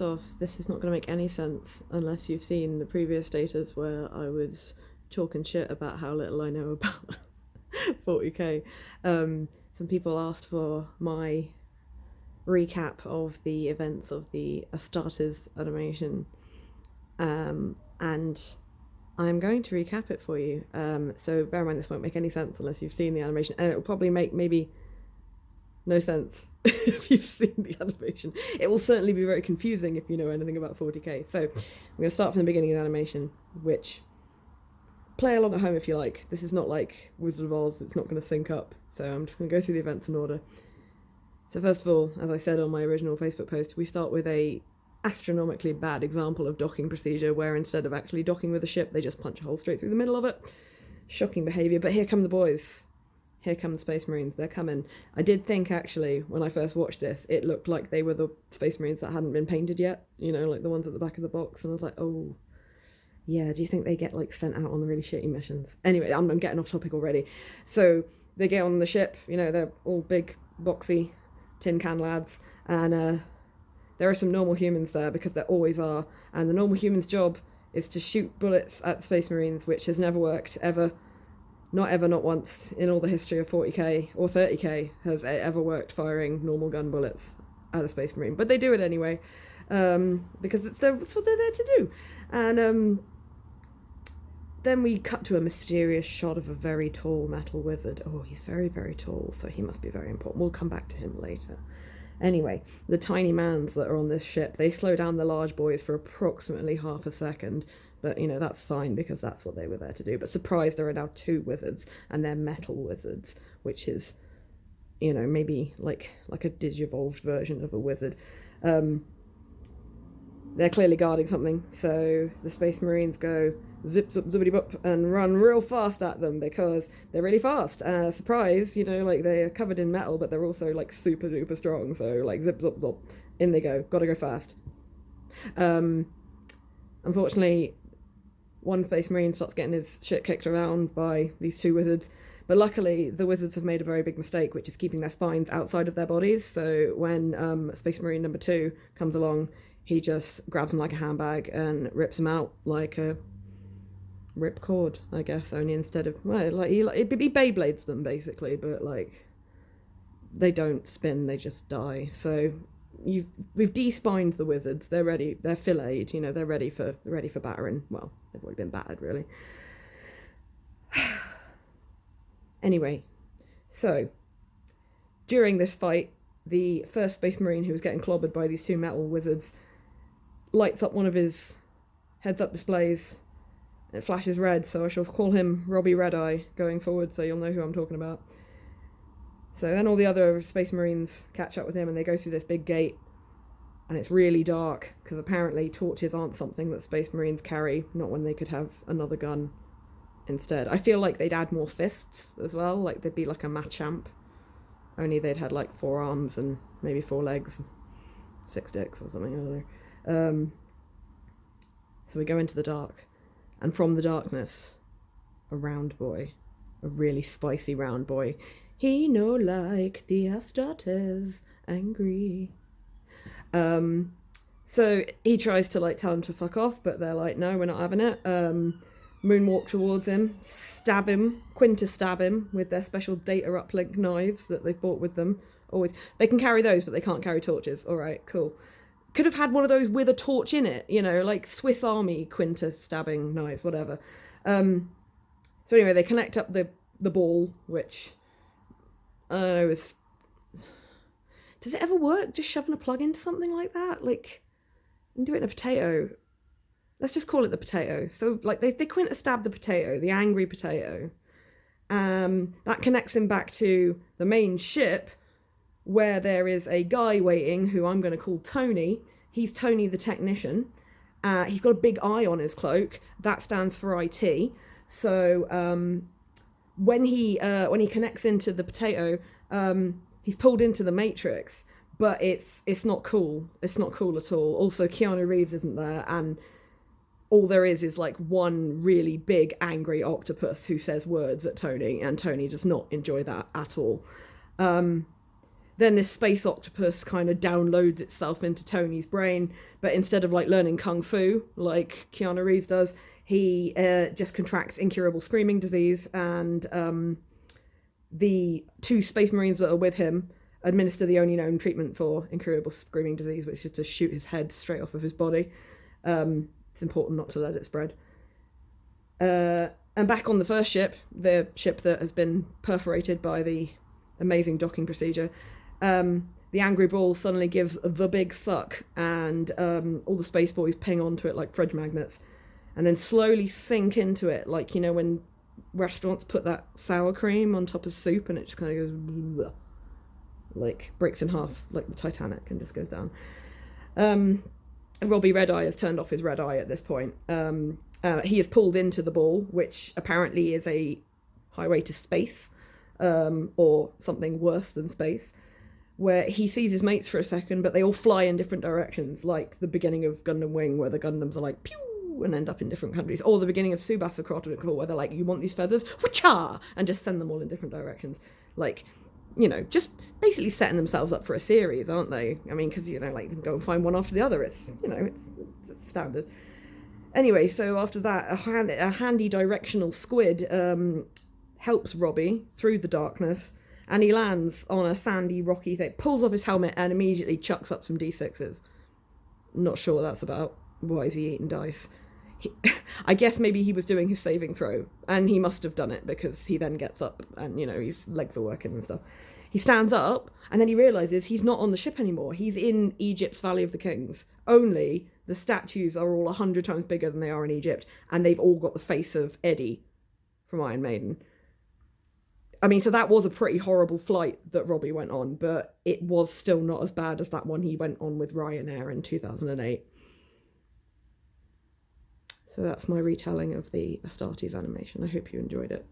Off, this is not going to make any sense unless you've seen the previous datas where I was talking shit about how little I know about 40k. Some people asked for my recap of the events of the Astartes animation, and I'm going to recap it for you. So bear in mind this won't make any sense unless you've seen the animation, and it will probably make maybe no sense if you've seen the animation. It will certainly be very confusing if you know anything about 40k. So I'm going to start from the beginning of the animation, which play along at home if you like. This is not like Wizard of Oz, it's not going to sync up. So I'm just going to go through the events in order. So first of all, as I said on my original Facebook post, we start with a astronomically bad example of docking procedure where instead of actually docking with a ship, they just punch a hole straight through the middle of it. Shocking behaviour, but here come the boys. Here come the Space Marines, they're coming. I did think, actually, when I first watched this, it looked like they were the Space Marines that hadn't been painted yet, you know, like the ones at the back of the box, and I was like, oh, yeah, do you think they get, like, sent out on the really shitty missions? Anyway, I'm getting off topic already. So, they get on the ship, you know, they're all big, boxy, tin can lads, and there are some normal humans there, because there always are, and the normal human's job is to shoot bullets at the Space Marines, which has never worked, ever. Not ever, not once, in all the history of 40k or 30k has it ever worked firing normal gun bullets at a Space Marine. But they do it anyway, because it's what they're there to do. And then we cut to a mysterious shot of a very tall metal wizard. Oh, he's very, very tall, so he must be very important. We'll come back to him later. Anyway, the tiny mans that are on this ship, they slow down the large boys for approximately half a second. But, you know, that's fine because that's what they were there to do. But surprise, there are now two wizards, and they're metal wizards, which is, you know, maybe like a digivolved version of a wizard. They're clearly guarding something, so the Space Marines go zip, zip, zippity bop and run real fast at them because they're really fast. Surprise, you know, like they're covered in metal, but they're also like super duper strong. So like zip, zip, zip, in they go. Gotta go fast. Unfortunately, one Space Marine starts getting his shit kicked around by these two wizards. But luckily, the wizards have made a very big mistake, which is keeping their spines outside of their bodies. So when Space Marine number 2 comes along, he just grabs him like a handbag and rips him out like a ripcord, I guess. Only instead of, well, like he Beyblades them basically, but like they don't spin, they just die. So we've de-spined the wizards. They're ready. They're filleted. You know, they're ready for battering. Well, they've already been battered, really. Anyway, so during this fight, the first Space Marine who was getting clobbered by these two metal wizards lights up one of his heads-up displays. And it flashes red, so I shall call him Robbie Red Eye going forward, so you'll know who I'm talking about. So then all the other Space Marines catch up with him and they go through this big gate, and it's really dark because apparently torches aren't something that Space Marines carry, not when they could have another gun instead. I feel like they'd add more fists as well, like they'd be like a Machamp, only they'd had like 4 arms and maybe 4 legs, 6 dicks or something, I don't know. So we go into the dark, and from the darkness, a round boy, a really spicy round boy. He no like the Astartes, angry. So he tries to like tell him to fuck off, but they're like, no, we're not having it. Moonwalk towards him, stab him, stab him with their special data uplink knives that they've bought with them. Always, they can carry those, but they can't carry torches. All right, cool. Could have had one of those with a torch in it, you know, like Swiss Army stabbing knives, whatever. So anyway, they connect up the ball, which I don't know, does it ever work just shoving a plug into something like that? Like, you can do it in a potato. Let's just call it the potato. So like they stab the potato, the angry potato. That connects him back to the main ship, where there is a guy waiting who I'm going to call Tony. He's Tony the technician. He's got a big eye on his cloak. That stands for IT. So when he connects into the potato, he's pulled into the Matrix, but it's not cool. It's not cool at all. Also, Keanu Reeves isn't there, and all there is like one really big angry octopus who says words at Tony, and Tony does not enjoy that at all. Then this space octopus kind of downloads itself into Tony's brain, but instead of like learning kung fu like Keanu Reeves does, he just contracts incurable screaming disease, and the 2 space marines that are with him administer the only known treatment for incurable screaming disease, which is to shoot his head straight off of his body. It's important not to let it spread. And back on the first ship, the ship that has been perforated by the amazing docking procedure, the angry ball suddenly gives the big suck, and all the space boys ping onto it like fridge magnets, and then slowly sink into it, like, you know, when restaurants put that sour cream on top of soup and it just kind of goes bleh, like breaks in half like the Titanic and just goes down. Robbie Red Eye has turned off his red eye at this point. He is pulled into the ball, which apparently is a highway to space, or something worse than space, where he sees his mates for a second, but they all fly in different directions, like the beginning of Gundam Wing, where the Gundams are like pew and end up in different countries, or the beginning of Tsubasa Chronicle, where they're like, you want these feathers, wha-cha, and just send them all in different directions. Like, you know, just basically setting themselves up for a series, aren't they? I mean, because, you know, like, go and find one after the other. It's, you know, it's standard. Anyway, so after that, a handy directional squid helps Robbie through the darkness, and he lands on a sandy, rocky thing, pulls off his helmet, and immediately chucks up some D6s. Not sure what that's about. Why is he eating dice? I guess maybe he was doing his saving throw, and he must have done it, because he then gets up and, you know, his legs are working and stuff. He stands up, and then he realises he's not on the ship anymore. He's in Egypt's Valley of the Kings. Only the statues are all 100 times bigger than they are in Egypt, and they've all got the face of Eddie from Iron Maiden. I mean, so that was a pretty horrible flight that Robbie went on, but it was still not as bad as that one he went on with Ryanair in 2008. So that's my retelling of the Astartes animation. I hope you enjoyed it.